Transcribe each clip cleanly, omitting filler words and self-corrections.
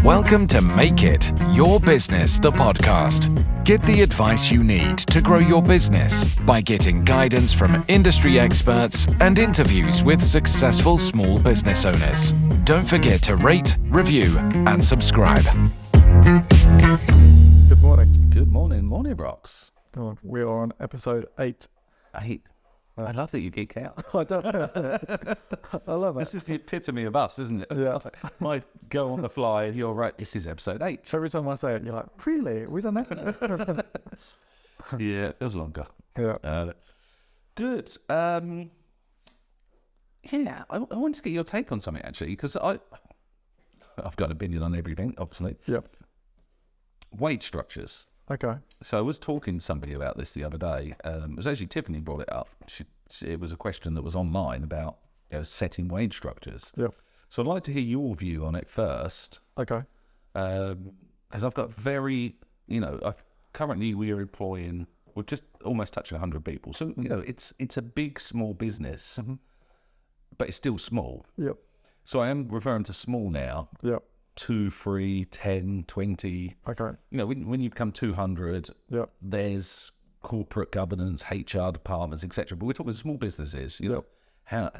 Welcome to Make It Your Business, the podcast. Get the advice you need to grow your business by getting guidance from industry experts and interviews with successful small business owners. Don't forget to rate, review, and subscribe. Good morning. Good morning, Rocks. Come on, we are on episode 8. I love that you geek out. I don't know. I love it. This is the epitome of us, isn't it? Yeah. I go on the fly and you're right, this is episode 8. Every time I say it, you're like, really? We done that? Yeah, it feels longer. Yeah. Good. I wanted to get your take on something, actually, because I've got an opinion on everything, obviously. Yeah. Wage structures. Okay. So I was talking to somebody about this the other day. It was actually Tiffany brought it up. It was a question that was online about setting wage structures. Yeah. So I'd like to hear your view on it first. Okay. Because I've got currently we are employing, we're just almost touching 100 people. So, it's a big, small business, but it's still small. Yep. So I am referring to small now. Yep. 2, 3, 10, 20. Okay. When you become 200, Yep. there's corporate governance, HR departments, etc. But we're talking small businesses. How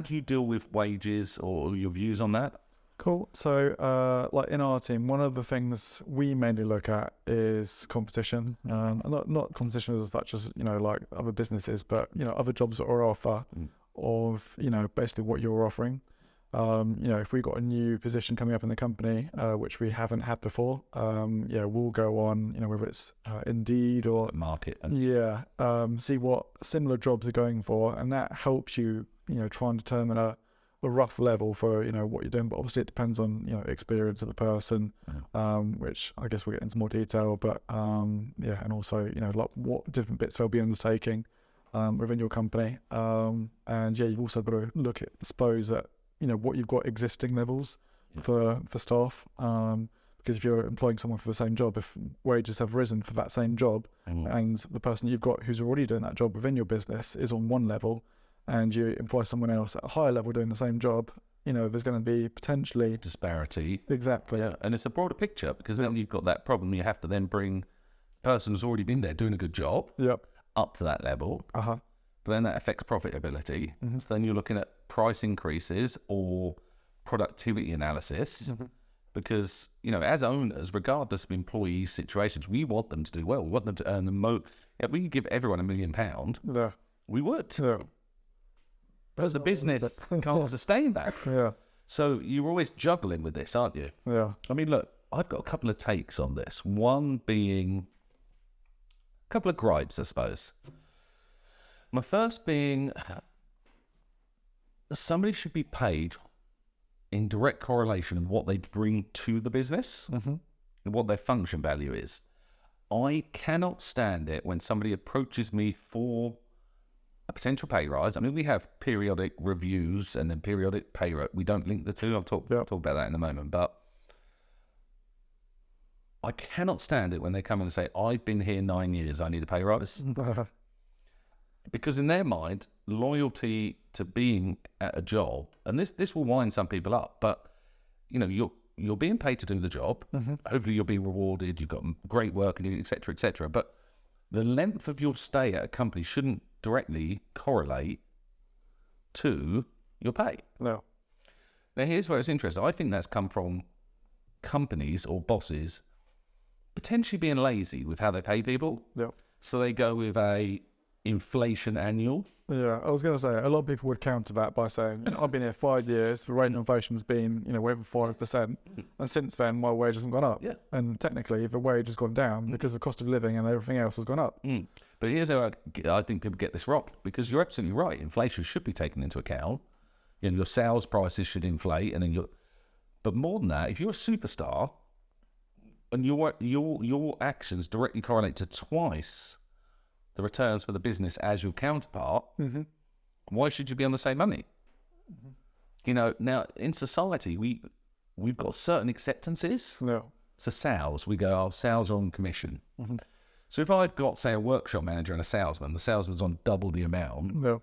do you deal with wages or your views on that? Cool. So, like in our team, one of the things we mainly look at is competition. Not competition as such as like other businesses, but other jobs that are offer of basically what you're offering. If we got a new position coming up in the company, which we haven't had before, we'll go on, whether it's Indeed or market, see what similar jobs are going for, and that helps you, try and determine a rough level for what you're doing. But obviously, it depends on experience of the person, which I guess we'll get into more detail. But and also like what different bits they'll be undertaking within your company, and you've also got to look at, suppose that. What you've got existing levels for staff, because if you're employing someone for the same job, if wages have risen for that same job and the person you've got who's already doing that job within your business is on one level and you employ someone else at a higher level doing the same job, there's going to be potentially disparity. Exactly. Yeah, and it's a broader picture because then you've got that problem. You have to then bring the person who's already been there doing a good job up to that level. But then that affects profitability. So then you're looking at price increases or productivity analysis because, as owners, regardless of employees' situations, we want them to do well. We want them to earn the most. If we could give everyone £1 million, we would. Yeah. But the business can't sustain that. Yeah. So you're always juggling with this, aren't you? Yeah. I mean, look, I've got a couple of takes on this. One being a couple of gripes, I suppose. My first being, somebody should be paid in direct correlation of what they bring to the business and what their function value is. I cannot stand it when somebody approaches me for a potential pay rise. I mean, we have periodic reviews and then periodic pay rise. We don't link the two. I'll talk about that in a moment. But I cannot stand it when they come in and say, I've been here 9 years, I need a pay rise. Because in their mind, loyalty to being at a job, and this will wind some people up, but you're being paid to do the job. Hopefully you're being rewarded. You've got great work, and et cetera, et cetera. But the length of your stay at a company shouldn't directly correlate to your pay. No. Now here's where it's interesting. I think that's come from companies or bosses potentially being lazy with how they pay people. Yeah. So they go with a inflation annual. Yeah, I was going to say, a lot of people would counter that by saying, I've been here 5 years, the rate of inflation's been, over 5%, and since then my wage hasn't gone up. Yeah. And technically, the wage has gone down because the cost of living and everything else has gone up. But here's how I think people get this wrong, because you're absolutely right. Inflation should be taken into account. Your sales prices should inflate, and then but more than that, if you're a superstar and your actions directly correlate to twice the returns for the business as your counterpart, why should you be on the same money? Now in society, we've got certain acceptances. No. So sales, we go, sales are on commission. So if I've got, say, a workshop manager and a salesman, the salesman's on double the amount. No.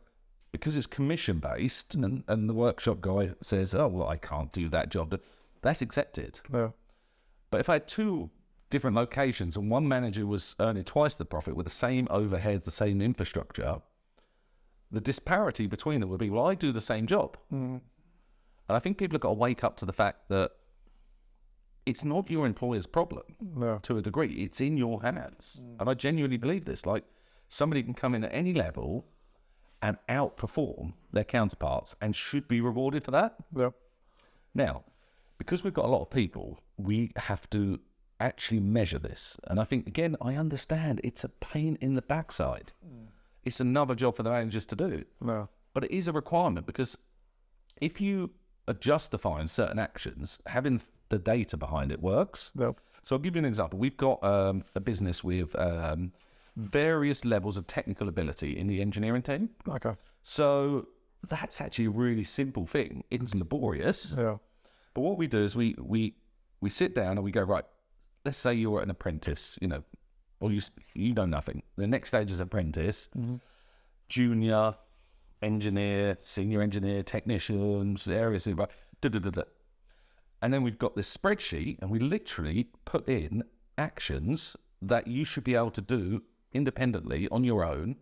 because it's commission based, and the workshop guy says, oh, well, I can't do that job, that's accepted. Yeah. But if I had 2 different locations and one manager was earning twice the profit with the same overheads, the same infrastructure, the disparity between them would be, well, I do the same job. And I think people have got to wake up to the fact that it's not your employer's problem to a degree. It's in your hands. And I genuinely believe this. Like, somebody can come in at any level and outperform their counterparts and should be rewarded for that. Yeah. Now, because we've got a lot of people, we have to actually measure this. And I think, again, I understand it's a pain in the backside. It's another job for the managers to do. No. But it is a requirement, because if you are justifying certain actions, having the data behind it works. No. So I'll give you an example. We've got a business with various levels of technical ability in the engineering team. Okay. So that's actually a really simple thing. It's laborious. Yeah. But what we do is we sit down and we go, right, let's say you're an apprentice, or you know nothing. The next stage is apprentice, junior engineer, senior engineer, technicians, areas, and then we've got this spreadsheet, and we literally put in actions that you should be able to do independently on your own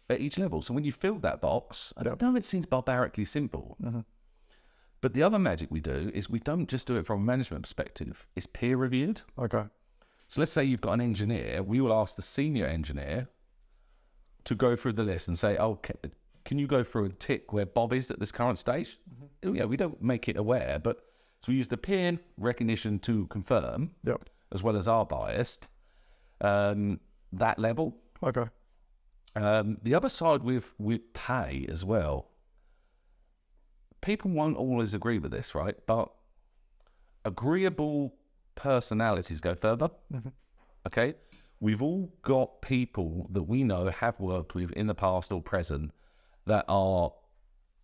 At each level. So when you fill that box, I know it seems barbarically simple, but the other magic we do is we don't just do it from a management perspective. It's peer reviewed. Okay. So let's say you've got an engineer. We will ask the senior engineer to go through the list and say, oh, can you go through and tick where Bob is at this current stage? Yeah, we don't make it aware, but so we use the peer recognition to confirm, as well as our bias, that level. Okay. The other side with pay as well, people won't always agree with this, right? But agreeable personalities go further. Okay? We've all got people that we know have worked with in the past or present that are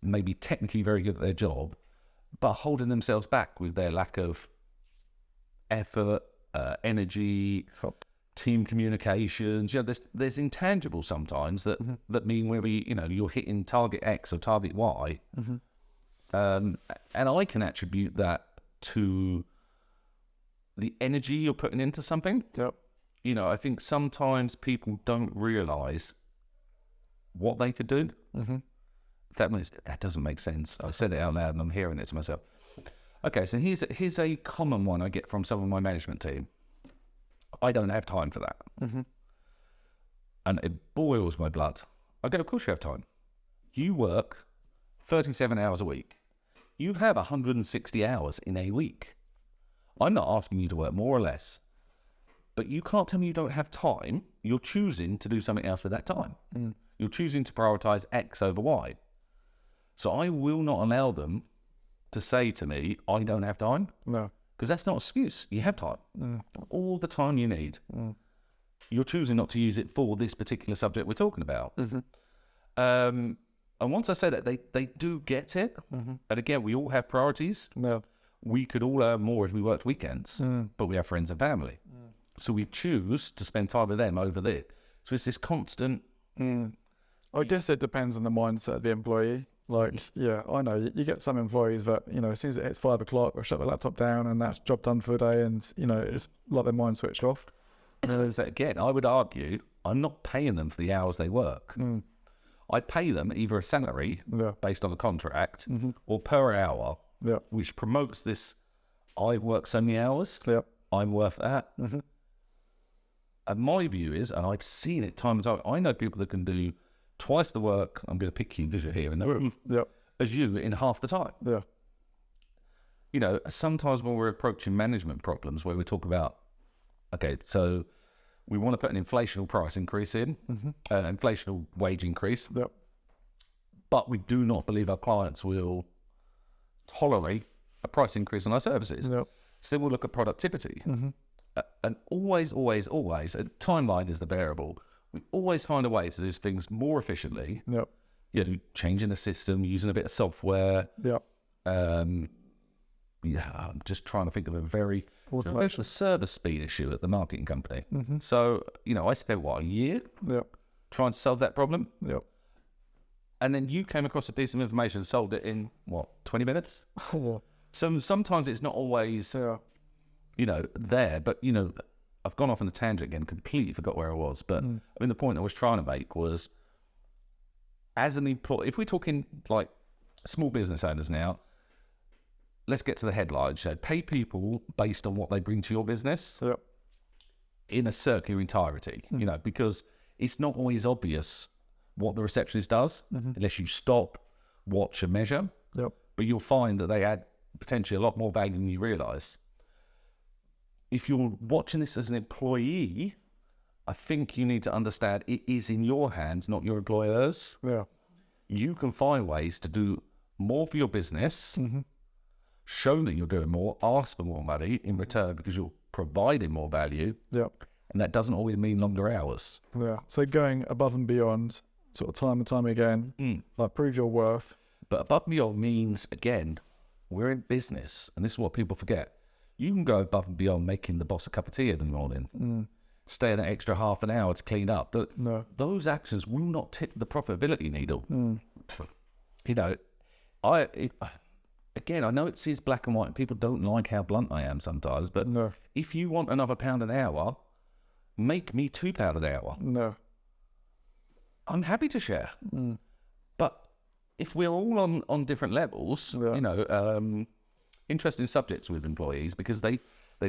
maybe technically very good at their job, but holding themselves back with their lack of effort, energy, team communications. There's intangibles sometimes that mean whether you're hitting target X or target Y, and I can attribute that to the energy you're putting into something. I think sometimes people don't realise what they could do. That doesn't make sense. I said it out loud and I'm hearing it to myself. Okay, so here's a common one I get from some of my management team. I don't have time for that. And it boils my blood. I go, of course you have time. You work 37 hours a week. You have 160 hours in a week. I'm not asking you to work more or less, but you can't tell me you don't have time. You're choosing to do something else with that time. You're choosing to prioritize X over Y. So I will not allow them to say to me, I don't have time. No. Because that's not an excuse. You have time. All the time you need. You're choosing not to use it for this particular subject we're talking about. And once I say that, they do get it. And again, we all have priorities. No. We could all earn more if we worked weekends, but we have friends and family. So we choose to spend time with them over there. So it's this constant... I guess it depends on the mindset of the employee. Like, yeah, I know you get some employees that, as soon as it hits 5 o'clock, they shut the laptop down and that's job done for the day, and, it's like their mind switched off. Again, I would argue I'm not paying them for the hours they work. I pay them either a salary based on a contract or per hour, which promotes this, I work so many hours, I'm worth that. And my view is, and I've seen it time and time, I know people that can do twice the work, I'm going to pick you because you're here in the room, as you in half the time. Sometimes when we're approaching management problems where we talk about, okay, so we want to put an inflationary price increase in, inflationary wage increase, but we do not believe our clients will tolerate a price increase on our services. So then we'll look at productivity. And always, a timeline is the variable. We always find a way to do things more efficiently. Changing the system, using a bit of software. I'm just trying to think of a very the service speed issue at the marketing company. So, I spent a year trying to solve that problem. and then you came across a piece of information and sold it in, 20 minutes? So sometimes it's not always, there. But, I've gone off on a tangent again, completely forgot where I was. But, the point I was trying to make was, as an employee, if we're talking like small business owners now, let's get to the headline. So pay people based on what they bring to your business in a circular entirety, because it's not always obvious what the receptionist does unless you stop, watch and measure. But you'll find that they add potentially a lot more value than you realise. If you're watching this as an employee, I think you need to understand it is in your hands, not your employer's. You can find ways to do more for your business, show that you're doing more, ask for more money in return because you're providing more value. And that doesn't always mean longer hours. So going above and beyond, sort of time and time again, like prove your worth. But above and beyond means, again, we're in business, and this is what people forget. You can go above and beyond making the boss a cup of tea every morning, stay an extra half an hour to clean up. But those actions will not tip the profitability needle. I know it seems black and white, and people don't like how blunt I am sometimes, but if you want another £1 an hour, make me £2 an hour. I'm happy to share. But if we're all on different levels, interesting subjects with employees, because they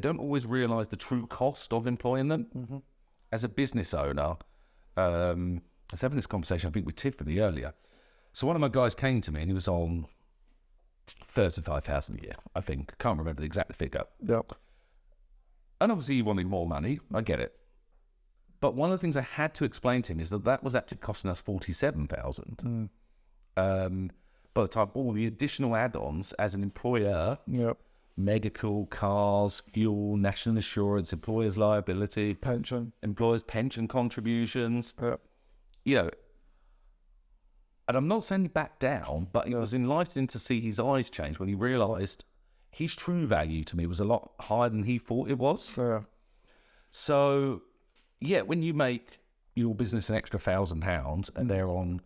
don't always realise the true cost of employing them. As a business owner, I was having this conversation, I think, with Tiffany earlier. So one of my guys came to me and he was on 35,000 a year, I think. I can't remember the exact figure. And obviously he wanted more money. I get it. But one of the things I had to explain to him is that was actually costing us 47,000. By the time all the additional add-ons as an employer, medical, cars, fuel, national insurance, employers' liability, pension, employers' pension contributions, and I'm not saying he backed down, but it was enlightening to see his eyes change when he realised his true value to me was a lot higher than he thought it was. So, when you make your business an extra £1,000 and they're on,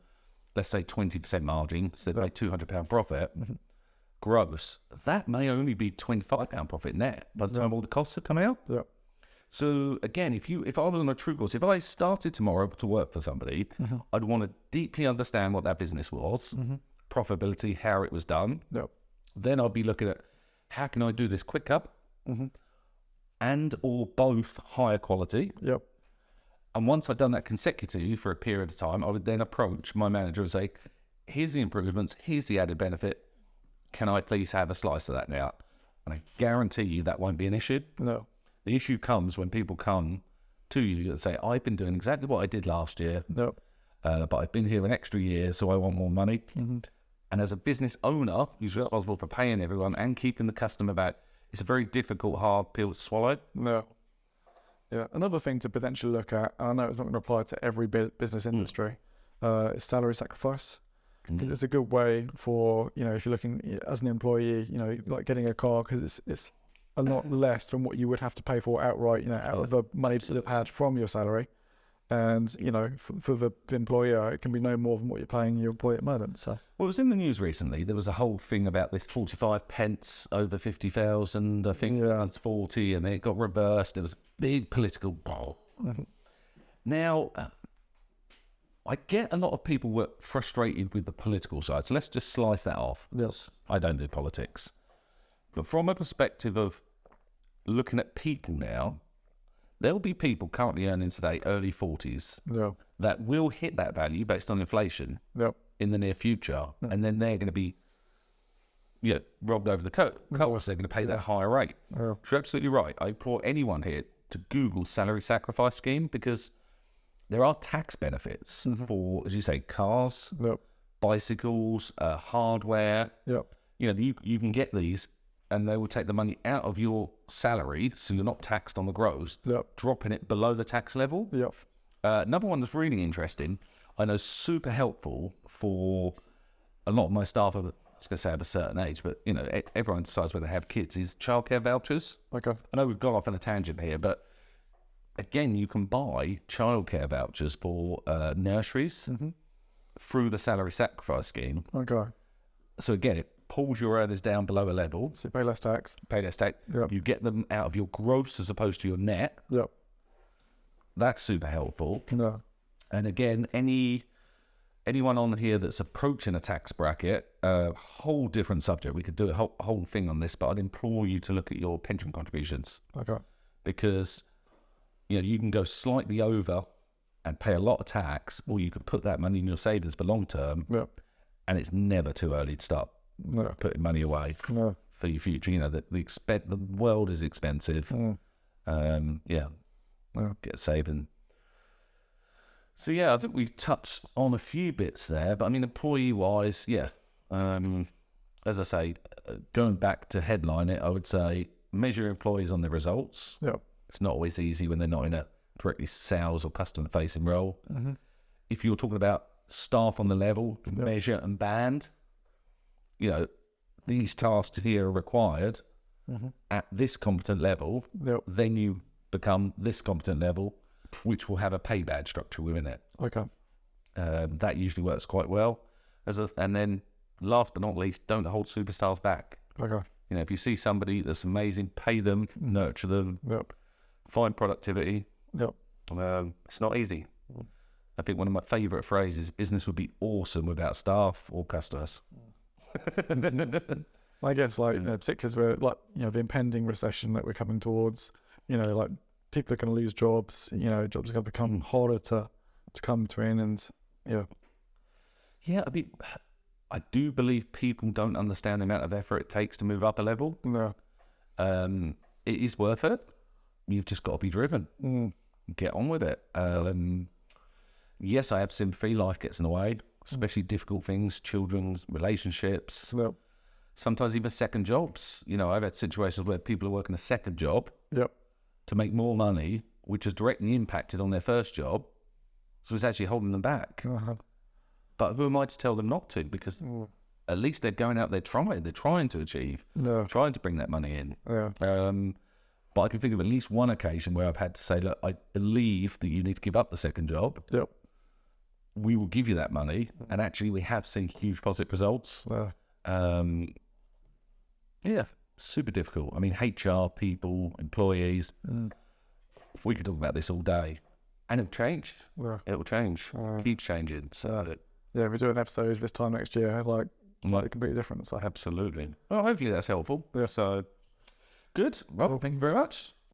let's say, 20% margin, so they make £200 profit, gross, that may only be £25 profit net by the time all the costs have come out. So again, if I was on a true course, if I started tomorrow to work for somebody, I'd want to deeply understand what that business was, profitability, how it was done. Then I'd be looking at how can I do this quicker, and or both higher quality. And once I'd done that consecutively for a period of time, I would then approach my manager and say, here's the improvements, here's the added benefit. Can I please have a slice of that now? And I guarantee you that won't be an issue. The issue comes when people come to you and say, I've been doing exactly what I did last year, but I've been here an extra year, so I want more money. And as a business owner who's responsible for paying everyone and keeping the customer back, it's a very difficult, hard pill to swallow. Another thing to potentially look at, and I know it's not going to apply to every business industry, is salary sacrifice. Because it's a good way for, if you're looking as an employee, like getting a car, because it's a lot less than what you would have to pay for outright, out of the money that you've had from your salary. And, for the employer, it can be no more than what you're paying your employee at the moment. So. Well, it was in the news recently. There was a whole thing about this 45 pence over 50,000. I think it's 40, and it got reversed. It was a big political ball. Now, I get a lot of people were frustrated with the political side. So let's just slice that off. I don't do politics. But from a perspective of looking at people now, there'll be people currently earning today early 40s that will hit that value based on inflation in the near future. And then they're going to be robbed over the coat. They're going to pay that higher rate. You're absolutely right. I implore anyone here to Google salary sacrifice scheme, because there are tax benefits for, as you say, cars, bicycles, hardware. You can get these, and they will take the money out of your salary, so you're not taxed on the gross, dropping it below the tax level. Another one that's really interesting, I know super helpful for a lot of my staff, I was going to say of a certain age, but everyone decides whether they have kids, is childcare vouchers. I know we've gone off on a tangent here, but again, you can buy childcare vouchers for nurseries, through the salary sacrifice scheme. Okay. So again, it pulls your earners down below a level. So you pay less tax. Pay less tax. Yep. You get them out of your gross as opposed to your net. Yep. That's super helpful. No. And again, anyone on here that's approaching a tax bracket, a whole different subject. We could do a whole thing on this, but I'd implore you to look at your pension contributions. Okay. Because, you can go slightly over and pay a lot of tax, or you could put that money in your savings for long term. Yep. And it's never too early to start putting money away for your future. The world is expensive. Get saving. So I think we touched on a few bits there, but I mean, employee-wise, as I say, going back to headline it, I would say measure employees on their results. Yep. It's not always easy when they're not in a directly sales or customer-facing role. Mm-hmm. If you're talking about staff on the level, measure and band, these tasks here are required at this competent level. Yep. Then you become this competent level, which will have a pay badge structure within it. Okay. That usually works quite well. And then last but not least, don't hold superstars back. Okay. If you see somebody that's amazing, pay them, nurture them, find productivity. Yep. It's not easy. I think one of my favourite phrases, business would be awesome without staff or customers. I guess particularly as we're the impending recession that we're coming towards, people are going to lose jobs, jobs are going to become harder to come to in, and I mean, I do believe people don't understand the amount of effort it takes to move up a level. No. It is worth it. You've just got to be driven. Get on with it. Yes, I have sympathy. Life gets in the way, especially difficult things, children's relationships, sometimes even second jobs. I've had situations where people are working a second job to make more money, which has directly impacted on their first job. So it's actually holding them back. But who am I to tell them not to? Because at least they're going out there trying. They're trying to achieve, trying to bring that money in. But I can think of at least one occasion where I've had to say, look, I believe that you need to give up the second job. We will give you that money. And actually, we have seen huge positive results. Super difficult. I mean, HR people, employees, we could talk about this all day. And it'll change. It will change. Keeps changing. So if we do an episode this time next year, it completely different. So. Absolutely. Well, hopefully that's helpful. So, good. Well, thank you very much.